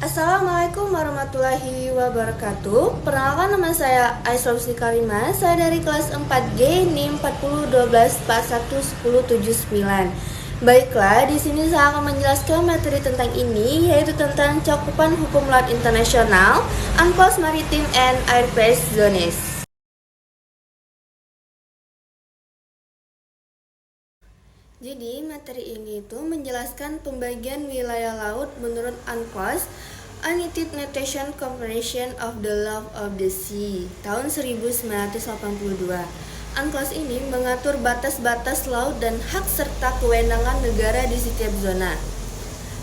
Assalamualaikum warahmatullahi wabarakatuh. Perkenalkan, nama saya Aisyah Karima. Saya dari kelas 4G NIM 4012411079. Baiklah, di sini saya akan menjelaskan materi tentang ini, yaitu tentang cakupan hukum laut internasional, UNCLOS Maritime and Airspace Zones. Jadi materi ini itu menjelaskan pembagian wilayah laut menurut UNCLOS, United Nations Convention of the Law of the Sea tahun 1982. UNCLOS ini mengatur batas-batas laut dan hak serta kewenangan negara di setiap zona.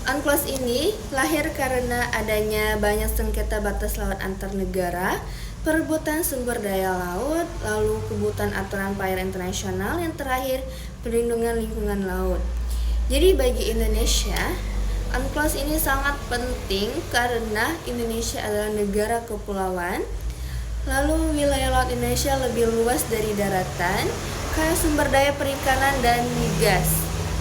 UNCLOS ini lahir karena adanya banyak sengketa batas laut antar negara, perebutan sumber daya laut, lalu kebutuhan aturan perairan internasional, yang terakhir perlindungan lingkungan laut. Jadi bagi Indonesia, UNCLOS ini sangat penting karena Indonesia adalah negara kepulauan. Lalu wilayah laut Indonesia lebih luas dari daratan, kaya sumber daya perikanan dan migas.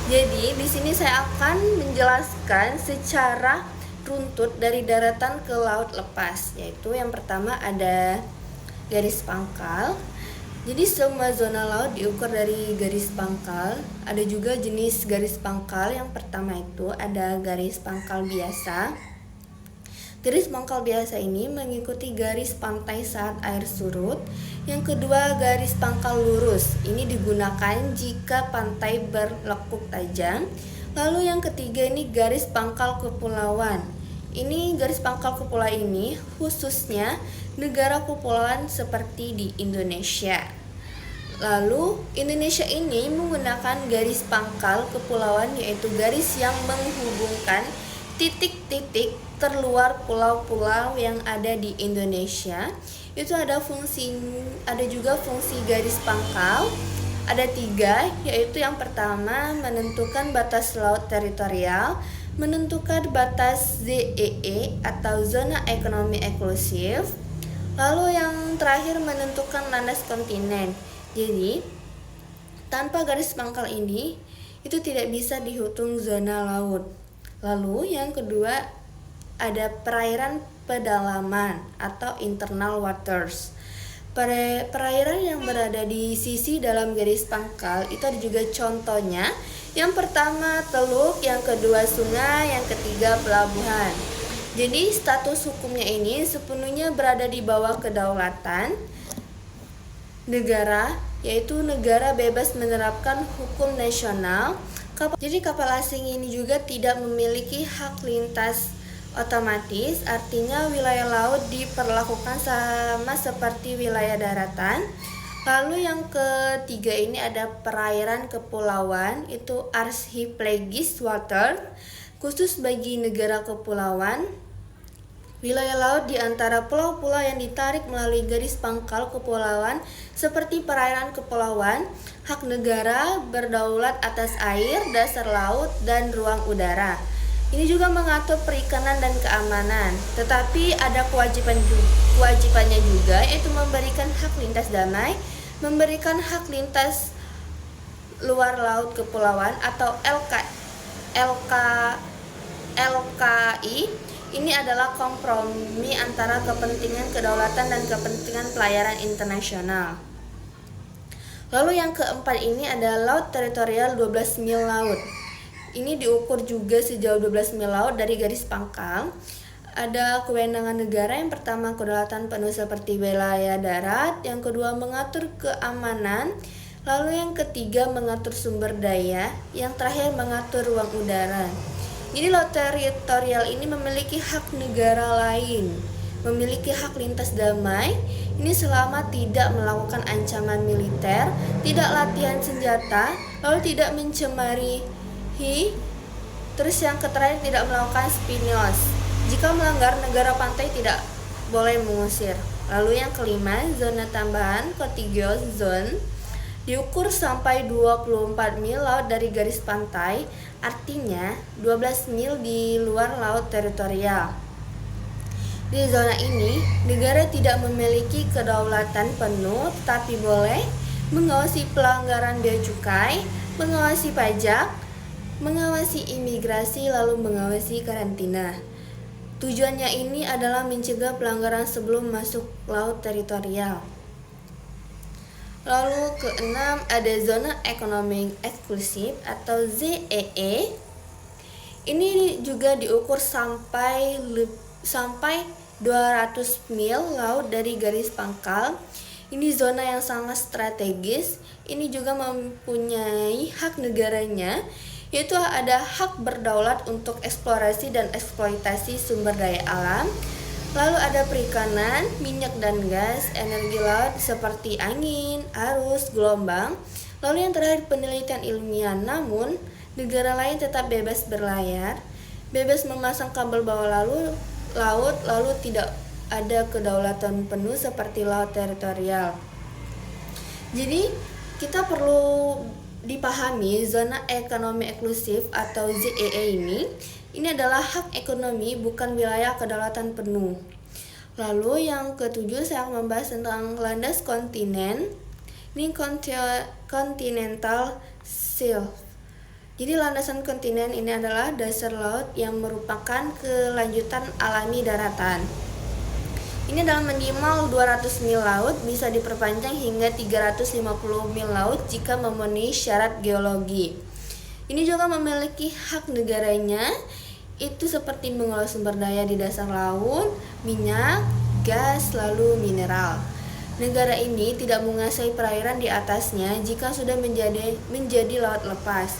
Jadi di sini saya akan menjelaskan secara runtut dari daratan ke laut lepas, yaitu yang pertama ada garis pangkal. Jadi semua zona laut diukur dari garis pangkal. Ada juga jenis garis pangkal. Yang pertama itu ada garis pangkal biasa. Garis pangkal biasa ini mengikuti garis pantai saat air surut. Yang kedua, garis pangkal lurus. Ini digunakan jika pantai berlekuk tajam. Lalu yang ketiga ini garis pangkal kepulauan. Ini garis pangkal kepulauan ini khususnya negara kepulauan seperti di Indonesia. Lalu Indonesia ini menggunakan garis pangkal kepulauan, yaitu garis yang menghubungkan titik-titik terluar pulau-pulau yang ada di Indonesia. Itu ada juga fungsi garis pangkal. Ada 3, yaitu yang pertama menentukan batas laut teritorial, menentukan batas ZEE atau zona ekonomi eksklusif. Lalu yang terakhir menentukan landas kontinen. Jadi tanpa garis pangkal ini itu tidak bisa dihitung zona laut. Lalu yang kedua ada perairan pedalaman atau internal waters. Perairan yang berada di sisi dalam garis pangkal itu ada juga contohnya. Yang pertama teluk, yang kedua sungai, yang ketiga pelabuhan. Jadi status hukumnya ini sepenuhnya berada di bawah kedaulatan negara, yaitu negara bebas menerapkan hukum nasional. Jadi kapal asing ini juga tidak memiliki hak lintas otomatis, artinya wilayah laut diperlakukan sama seperti wilayah daratan. Lalu yang ketiga ini ada perairan kepulauan, itu archipelagic water, khusus bagi negara kepulauan. Wilayah laut di antara pulau-pulau yang ditarik melalui garis pangkal kepulauan seperti perairan kepulauan, hak negara berdaulat atas air, dasar laut, dan ruang udara. Ini juga mengatur perikanan dan keamanan, tetapi ada kewajibannya juga, yaitu memberikan hak lintas damai, memberikan hak lintas luar laut kepulauan atau LKI. Ini adalah kompromi antara kepentingan kedaulatan dan kepentingan pelayaran internasional. Lalu yang keempat ini ada laut teritorial 12 mil laut. Ini diukur juga sejauh 12 mil laut dari garis pangkal. Ada kewenangan negara, yang pertama kedaulatan penuh seperti wilayah darat, yang kedua mengatur keamanan, lalu yang ketiga mengatur sumber daya, yang terakhir mengatur ruang udara. Jadi laut teritorial ini memiliki hak negara lain, memiliki hak lintas damai, ini selama tidak melakukan ancaman militer, tidak latihan senjata, lalu tidak mencemari. Terus yang terakhir tidak melakukan spionase. Jika melanggar, negara pantai tidak boleh mengusir. Lalu yang kelima, zona tambahan contiguous zone diukur sampai 24 mil laut dari garis pantai, artinya 12 mil di luar laut teritorial. Di zona ini, negara tidak memiliki kedaulatan penuh, tapi boleh mengawasi pelanggaran bea cukai, mengawasi pajak, mengawasi imigrasi, lalu mengawasi karantina. Tujuannya ini adalah mencegah pelanggaran sebelum masuk laut teritorial. Lalu keenam ada zona ekonomi eksklusif atau ZEE. Ini juga diukur sampai 200 mil laut dari garis pangkal. Ini zona yang sangat strategis. Ini juga mempunyai hak negaranya, yaitu ada hak berdaulat untuk eksplorasi dan eksploitasi sumber daya alam. Lalu ada perikanan, minyak dan gas, energi laut seperti angin, arus, gelombang. Lalu yang terakhir penelitian ilmiah. Namun, negara lain tetap bebas berlayar, bebas memasang kabel bawah laut, lalu tidak ada kedaulatan penuh seperti laut teritorial. Jadi, kita perlu dipahami zona ekonomi eksklusif atau ZEE ini adalah hak ekonomi, bukan wilayah kedaulatan penuh. Lalu yang ketujuh saya akan membahas tentang landas kontinen. Ini continental shelf. Jadi landasan kontinen ini adalah dasar laut yang merupakan kelanjutan alami daratan. Ini adalah minimal 200 mil laut, bisa diperpanjang hingga 350 mil laut jika memenuhi syarat geologi. Ini juga memiliki hak negaranya, itu seperti mengelola sumber daya di dasar laut, minyak, gas, lalu mineral. Negara ini tidak menguasai perairan di atasnya jika sudah menjadi laut lepas.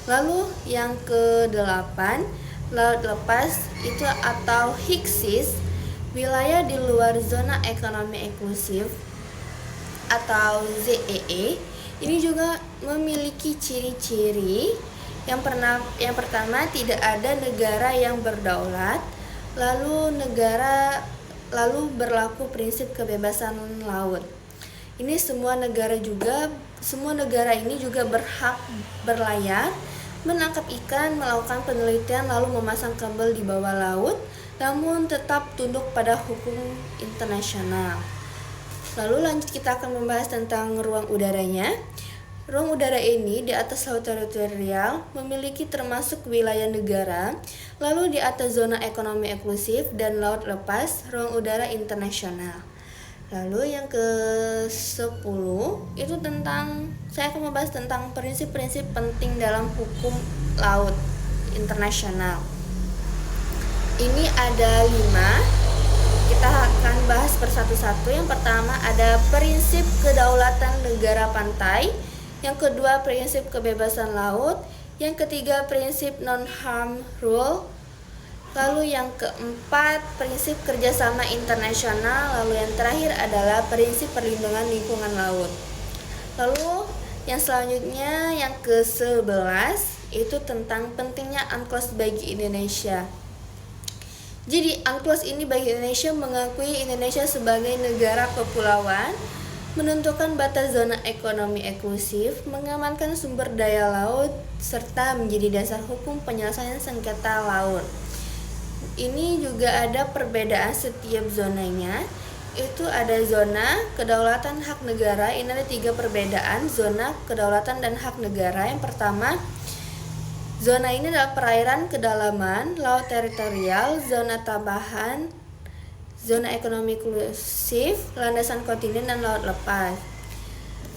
Lalu yang ke-8, laut lepas itu atau HICSIS, wilayah di luar zona ekonomi eksklusif atau ZEE. Ini juga memiliki ciri-ciri. Yang pertama, tidak ada negara yang berdaulat. Lalu berlaku prinsip kebebasan laut. Ini semua negara ini juga berhak berlayar, menangkap ikan, melakukan penelitian, lalu memasang kabel di bawah laut, namun tetap tunduk pada hukum internasional. Lalu lanjut kita akan membahas tentang ruang udaranya. Ruang udara ini di atas laut teritorial memiliki termasuk wilayah negara, lalu di atas zona ekonomi eksklusif dan laut lepas, ruang udara internasional. Lalu yang ke-10 itu saya akan membahas tentang prinsip-prinsip penting dalam hukum laut internasional. Ini ada 5. Kita akan bahas persatu-satu. Yang pertama ada prinsip kedaulatan negara pantai. Yang kedua prinsip kebebasan laut. Yang ketiga prinsip non-harm rule. Lalu yang keempat prinsip kerjasama internasional. Lalu yang terakhir adalah prinsip perlindungan lingkungan laut. Lalu yang selanjutnya yang ke-11 itu tentang pentingnya UNCLOS bagi Indonesia. Jadi UNCLOS ini bagi Indonesia mengakui Indonesia sebagai negara kepulauan, menentukan batas zona ekonomi eksklusif, mengamankan sumber daya laut, serta menjadi dasar hukum penyelesaian sengketa laut. Ini juga ada perbedaan setiap zonanya. Itu ada zona kedaulatan hak negara. Ini ada 3 perbedaan zona kedaulatan dan hak negara. Yang pertama, zona ini adalah perairan kedalaman, laut teritorial, zona tambahan, zona ekonomi eksklusif, landasan kontinen, dan laut lepas.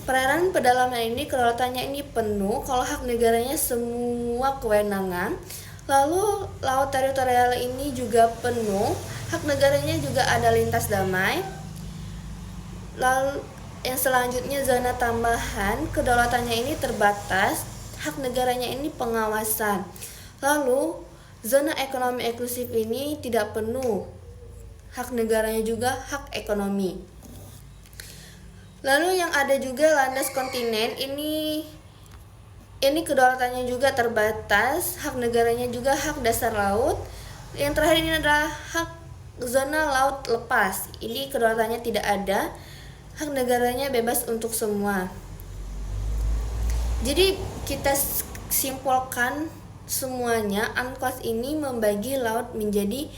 Perairan pedalaman ini kedaulatannya ini penuh, kalau hak negaranya semua kewenangan. Lalu laut teritorial ini juga penuh, hak negaranya juga ada lintas damai. Lalu yang selanjutnya zona tambahan, kedaulatannya ini terbatas, hak negaranya ini pengawasan. Lalu zona ekonomi eksklusif ini tidak penuh, hak negaranya juga hak ekonomi. Lalu yang ada juga landas kontinen, ini kedaulatannya juga terbatas, hak negaranya juga hak dasar laut. Yang terakhir ini adalah hak zona laut lepas. Ini kedaulatannya tidak ada, hak negaranya bebas untuk semua. Jadi kita simpulkan semuanya, UNCLOS ini membagi laut menjadi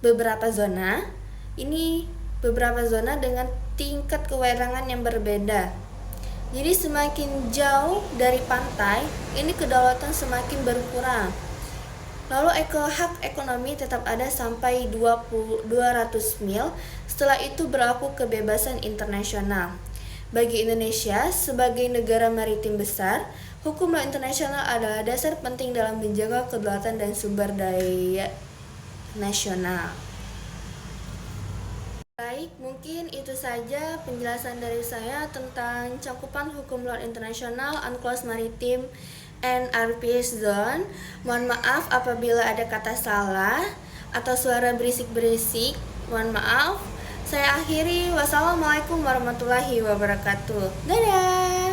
beberapa zona. Ini beberapa zona dengan tingkat kewenangan yang berbeda. Jadi semakin jauh dari pantai, ini kedaulatan semakin berkurang. Lalu hak ekonomi tetap ada sampai 200 mil, setelah itu berlaku kebebasan internasional. Bagi Indonesia, sebagai negara maritim besar, hukum laut internasional adalah dasar penting dalam menjaga kedaulatan dan sumber daya nasional. Baik, mungkin itu saja penjelasan dari saya tentang cakupan hukum laut internasional, UNCLOS maritim, and RPS zone. Mohon maaf apabila ada kata salah atau suara berisik-berisik. Mohon maaf. Saya akhiri. Wassalamualaikum warahmatullahi wabarakatuh. Dadah.